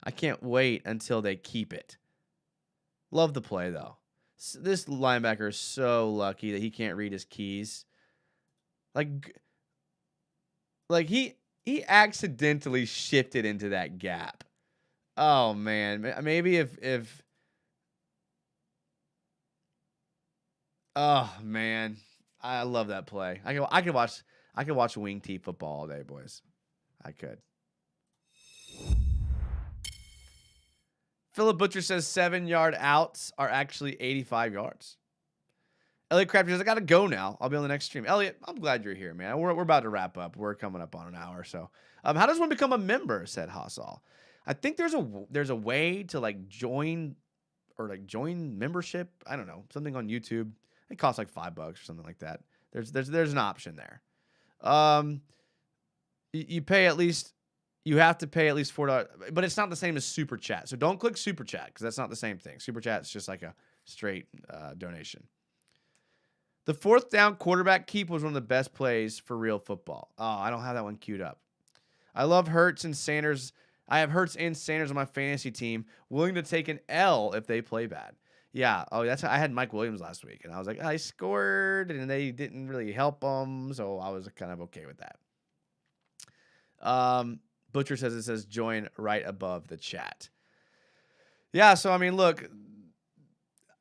I can't wait until they keep it. Love the play, though. This linebacker is so lucky that he can't read his keys. Like he accidentally shifted into that gap. Oh man, maybe if oh man, I love that play. I could watch wing T football all day, boys. I could. Philip Butcher says 7-yard outs are actually 85 yards. Elliot Crabtree says, I got to go now. I'll be on the next stream. Elliot, I'm glad you're here, man. We're about to wrap up. We're coming up on an hour or so. How does one become a member, said Hassall. I think there's a way to like join membership. I don't know. Something on YouTube. It costs like $5 or something like that. There's an option there. You have to pay at least $4, but it's not the same as Super Chat. So don't click Super Chat because that's not the same thing. Super Chat is just like a straight donation. The 4th down quarterback keep was one of the best plays for real football. Oh, I don't have that one queued up. I love Hurts and Sanders. I have Hurts and Sanders on my fantasy team, willing to take an L if they play bad. Yeah. Oh, I had Mike Williams last week, and I was like, I scored, and they didn't really help him, so I was kind of okay with that. Butcher says it says join right above the chat. Yeah, so I mean, look,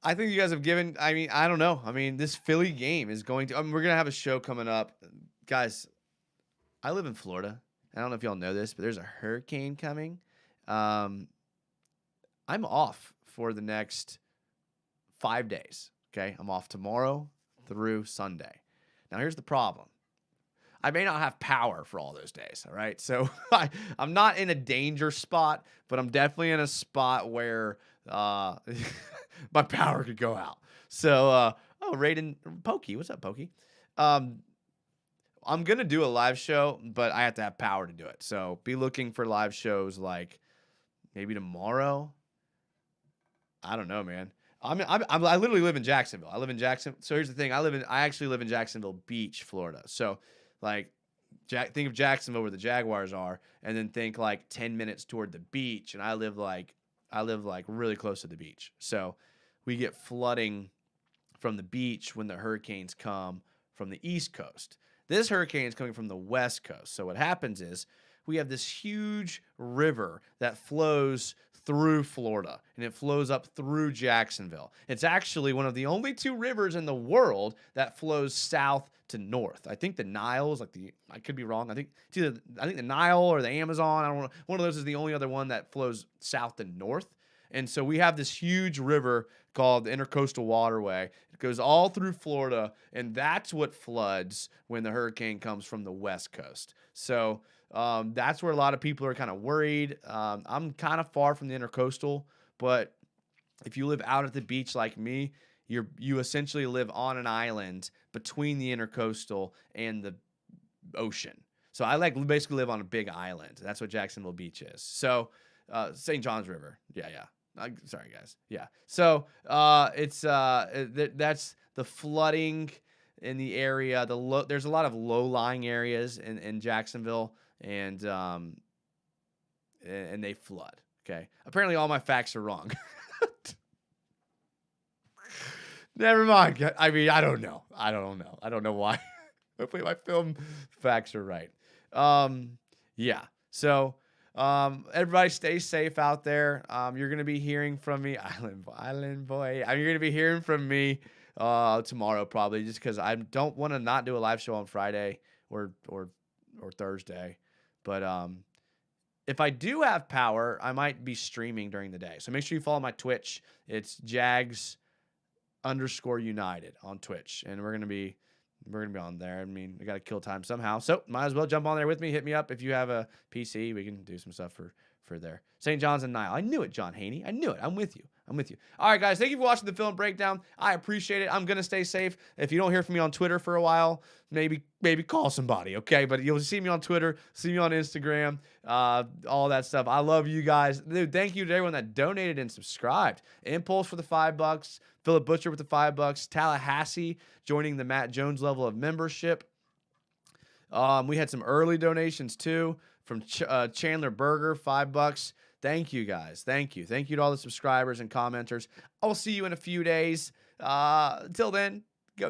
I think you guys have given. I mean, I don't know. I mean, this Philly game is going to. We're gonna have a show coming up, guys. I live in Florida. I don't know if y'all know this, but there's a hurricane coming. Um, I'm off for the next 5 days. Okay, I'm off tomorrow through Sunday. Now, here's the problem. I may not have power for all those days. All right, so I'm not in a danger spot, but I'm definitely in a spot where my power could go out. So, Raiden Pokey, what's up, Pokey? I'm gonna do a live show, but I have to have power to do it. So be looking for live shows like maybe tomorrow. I don't know, man. I literally live in Jacksonville. I live in Jackson. So here's the thing. I actually live in Jacksonville Beach, Florida. So like, think of Jacksonville where the Jaguars are, and then think like 10 minutes toward the beach. And I live like really close to the beach. So we get flooding from the beach when the hurricanes come from the East Coast. This hurricane is coming from the West Coast. So what happens is we have this huge river that flows through Florida, and it flows up through Jacksonville. It's actually one of the only two rivers in the world that flows south to north. I think the Nile is like I could be wrong. I think the Nile or the Amazon. I don't know. One of those is the only other one that flows south to north. And so we have this huge river called the Intercoastal Waterway. It goes all through Florida, and that's what floods when the hurricane comes from the West Coast. So that's where a lot of people are kind of worried. I'm kind of far from the Intercoastal, but if you live out at the beach like me, you essentially live on an island between the Intercoastal and the ocean. So I basically live on a big island. That's what Jacksonville Beach is. So St. John's River. Yeah. Sorry, guys. Yeah. So that's the flooding in the area. There's a lot of low-lying areas in Jacksonville, and they flood. Okay. Apparently, all my facts are wrong. Never mind. I mean, I don't know. I don't know why. Hopefully, my film facts are right. Yeah. So. Everybody stay safe out there. You're going to be hearing from me, Island Boy. You're going to be hearing from me tomorrow probably, just because I don't want to not do a live show on Friday or Thursday. But if I do have power, I might be streaming during the day. So make sure you follow my Twitch. It's Jags_United on Twitch, and we're gonna be on there. I mean, we got to kill time somehow. So might as well jump on there with me. Hit me up if you have a PC. We can do some stuff for there. St. John's and Nile. I knew it, John Haney. I knew it. I'm with you. All right, guys. Thank you for watching the film breakdown. I appreciate it. I'm going to stay safe. If you don't hear from me on Twitter for a while, maybe call somebody, okay? But you'll see me on Twitter, see me on Instagram, all that stuff. I love you guys. Dude, thank you to everyone that donated and subscribed. Impulse for the $5. Philip Butcher with the $5. Tallahassee joining the Matt Jones level of membership. We had some early donations too from Chandler Berger, $5. Thank you guys. Thank you to all the subscribers and commenters. I'll see you in a few days. Until then,